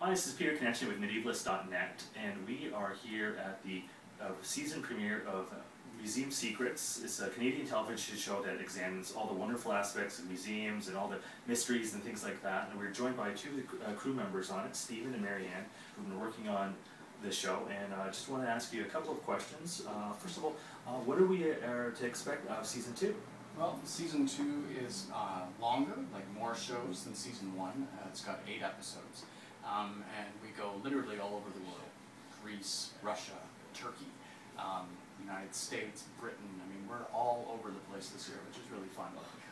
Hi, this is Peter Connection with Medievalist.net, and we are here at the season premiere of Museum Secrets. It's a Canadian television show that examines all the wonderful aspects of museums and all the mysteries and things like that. And we're joined by two of the crew members on it, Stephen and Marianne, who've been working on the show. And I just want to ask you a couple of questions. First of all, what are we to expect of season 2? Well, season 2 is longer, like more shows than season 1. It's got 8 episodes. And we go literally all over the world. Greece, Russia, Turkey, United States, Britain. I mean, we're all over the place this year, which is really fun.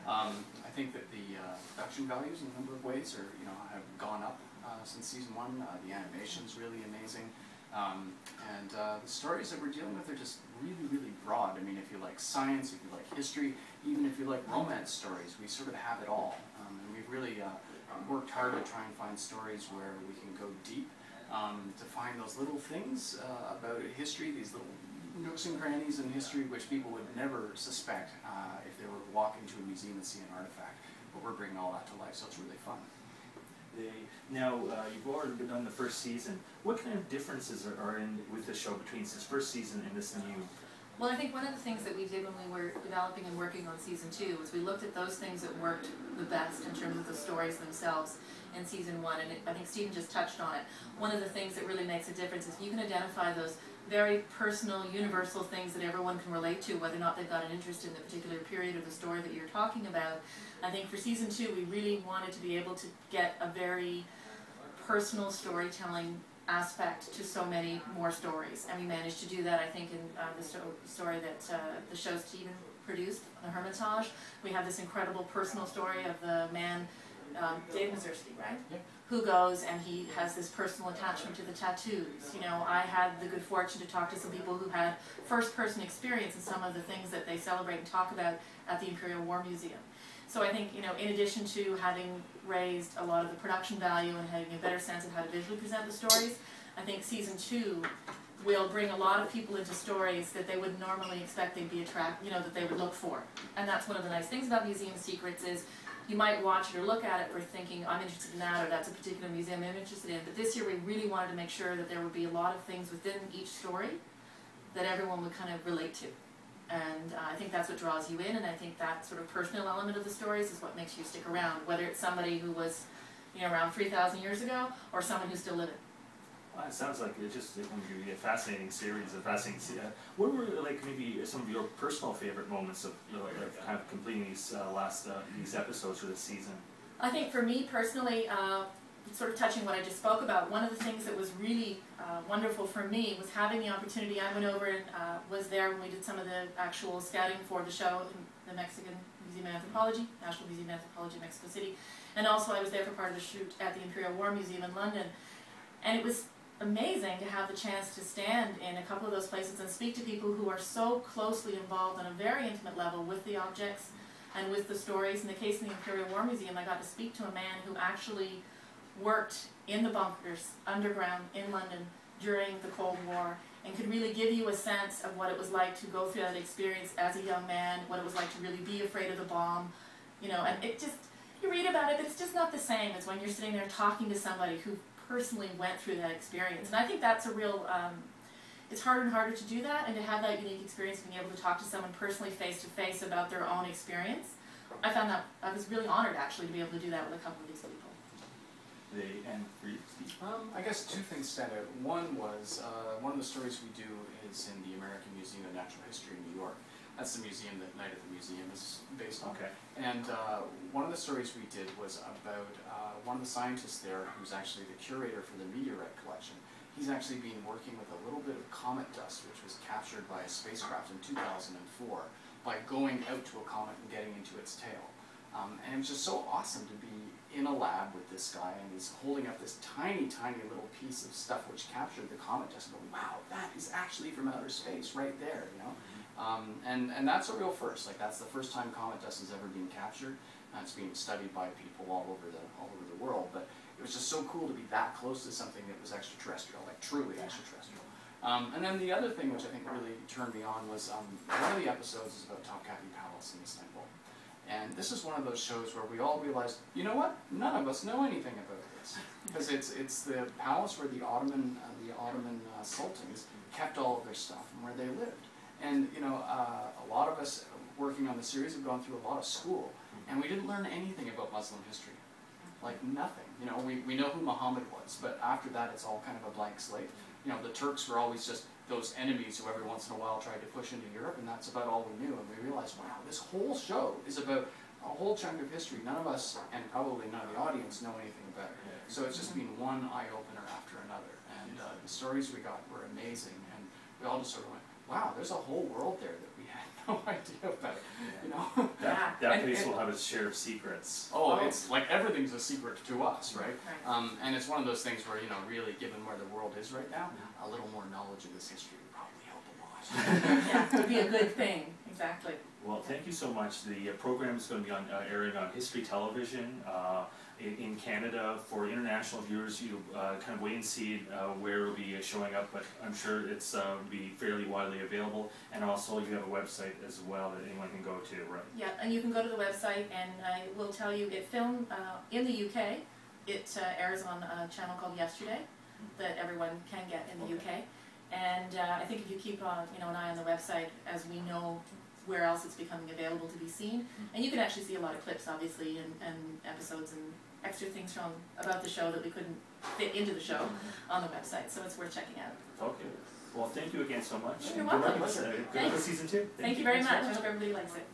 I think that the production values in a number of ways have gone up since season 1. The animation's really amazing. And the stories that we're dealing with are just really, really broad. I mean, if you like science, if you like history, even if you like romance stories, we sort of have it all. And we've really worked hard to try and find stories where we can go deep, to find those little things about history, these little nooks and crannies in history which people would never suspect if they were to walk into a museum and see an artifact. But we're bringing all that to life, so it's really fun. Now, you've already done the first season. What kind of differences are in with the show between this first season and this new? Well, I think one of the things that we did when we were developing and working on season 2 was we looked at those things that worked the best in terms of the stories themselves in season 1, and I think Stephen just touched on it. One of the things that really makes a difference is you can identify those very personal, universal things that everyone can relate to, whether or not they've got an interest in the particular period of the story that you're talking about. I think for season 2 we really wanted to be able to get a very personal storytelling aspect to so many more stories, and we managed to do that, I think, in the story that the show Stephen produced, The Hermitage. We have this incredible personal story of the man, Dave Mazursky, right? Yeah. Who goes and he has this personal attachment to the tattoos. You know, I had the good fortune to talk to some people who had first-person experience in some of the things that they celebrate and talk about at the Imperial War Museum. So I think, in addition to having raised a lot of the production value and having a better sense of how to visually present the stories, I think season 2 will bring a lot of people into stories that they would normally expect they'd be that they would look for. And that's one of the nice things about Museum Secrets is you might watch it or look at it for thinking, I'm interested in that, or that's a particular museum I'm interested in. But this year we really wanted to make sure that there would be a lot of things within each story that everyone would kind of relate to. And I think that's what draws you in, and I think that sort of personal element of the stories is what makes you stick around, whether it's somebody who was around 3,000 years ago or someone who's still living. Well, it sounds like it's just going to be a fascinating series, what were maybe some of your personal favorite moments of kind of completing these these episodes for this season? I think for me personally, sort of touching what I just spoke about, one of the things that was really wonderful for me was having the opportunity. I went over and was there when we did some of the actual scouting for the show in the Mexican Museum of Anthropology, National Museum of Anthropology in Mexico City, and also I was there for part of the shoot at the Imperial War Museum in London. And it was amazing to have the chance to stand in a couple of those places and speak to people who are so closely involved on a very intimate level with the objects and with the stories. In the case of the Imperial War Museum, I got to speak to a man who actually worked in the bunkers underground in London during the Cold War and could really give you a sense of what it was like to go through that experience as a young man, what it was like to really be afraid of the bomb, and it just, you read about it, but it's just not the same as when you're sitting there talking to somebody who personally went through that experience. And I think that's a real, it's harder and harder to do that, and to have that unique experience, being able to talk to someone personally face to face about their own experience. I found that, I was really honored actually to be able to do that with a couple of these people. And for you, Steve? I guess 2 things stand out. One was, one of the stories we do is in the American Museum of Natural History in New York. That's the museum that Night at the Museum is based on. Okay. And one of the stories we did was about one of the scientists there who's actually the curator for the meteorite collection. He's actually been working with a little bit of comet dust, which was captured by a spacecraft in 2004 by going out to a comet and getting into its tail. And it was just so awesome to be in a lab with this guy, and he's holding up this tiny, tiny little piece of stuff which captured the comet dust, and go, wow, that is actually from outer space right there, and that's a real first. Like, that's the first time comet dust has ever been captured. It's being studied by people all over the world, but it was just so cool to be that close to something that was extraterrestrial, like truly extraterrestrial. And then the other thing which I think really turned me on was one of the episodes is about Topkapi Palace in Istanbul. And this is one of those shows where we all realized, you know what? None of us know anything about this, because it's the palace where the Ottoman sultans kept all of their stuff and where they lived. And you know, a lot of us working on the series have gone through a lot of school, and we didn't learn anything about Muslim history, like nothing. You know, we know who Muhammad was, but after that it's all kind of a blank slate. You know, the Turks were always just those enemies who every once in a while tried to push into Europe, and that's about all we knew. And we realized, wow, this whole show is about a whole chunk of history none of us, and probably none of the audience, know anything about. So it's just been one eye-opener after another, and the stories we got were amazing, and we all just sort of went, wow, there's a whole world there that we had no idea about, you know? That place will have its share of secrets. Oh, it's like everything's a secret to us, right? And it's one of those things where, you know, really, given where the world is right now, a little more knowledge of this history would probably help a lot. Yeah, it would be a good thing, exactly. Well, thank you so much. The program is going to be on, airing on History Television in Canada. For international viewers, you kind of wait and see where it will be showing up, but I'm sure it's be fairly widely available. And also, you have a website as well that anyone can go to, right? Yeah, and you can go to the website, and I will tell you, it filmed in the UK. It airs on a channel called Yesterday that everyone can get in the UK. And I think if you keep you know, an eye on the website, as we know where else it's becoming available to be seen, and you can actually see a lot of clips, obviously, and episodes and extra things from about the show that we couldn't fit into the show on the website, so it's worth checking out. Okay. Well, thank you again so much. You're welcome. Good luck with season 2. Thank you very much. I hope everybody likes it.